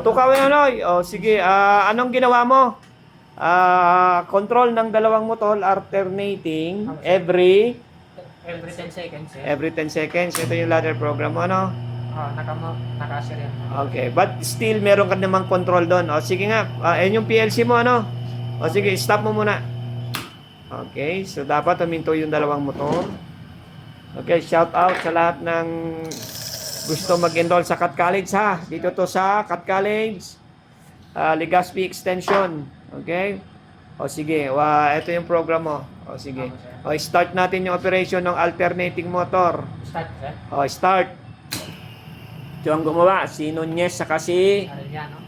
tukawin ano? Sige, anong ginawa mo? Control ng dalawang motor alternating Every 10 seconds. every 10 seconds. Ito yung ladder program mo, ano? Naka-asir yan. Okay, but still meron ka namang control doon. Sige nga, ayun yung PLC mo, ano? Sige, stop mo muna. Okay, so dapat huminto yung dalawang motor. Okay, shout out sa lahat ng gusto mag-enroll sa Cat College, ha? Dito to sa Cat College, Legazpi Extension. Okay? Sige, ito yung program mo. Sige. Start natin yung operation ng alternating motor. Start, sir. Start. Ito ang gumawa, si Nunez saka si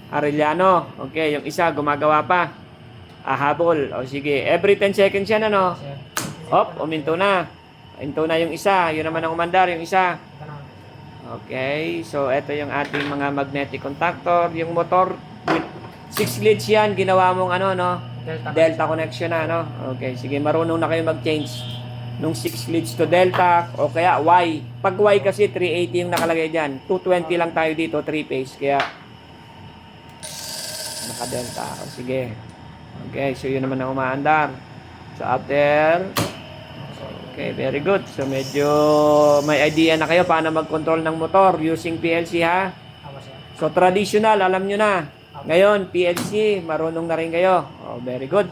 Arellano. Okay, yung isa gumagawa pa. Habol. Sige, every 10 seconds yan, ano? Hop, uminto na. Uminto na yung isa. Yun naman ang umandar, yung isa. Okay, so ito yung ating mga magnetic contactor. Yung motor, with 6 leads yan, ginawa mong ano, no? Delta connection na, no? Okay, sige, marunong na kayo mag-change nung 6 leads to delta o kaya Y. Pag Y kasi 380 yung nakalagay dyan. 220 lang tayo dito, 3-phase. Kaya naka-delta. Sige. Okay, so yun naman ang umaandar. So after, okay, very good. So medyo may idea na kayo paano mag-control ng motor using PLC, ha? So traditional, alam nyo na. Ngayon, PLC, marunong na rin kayo. Very good.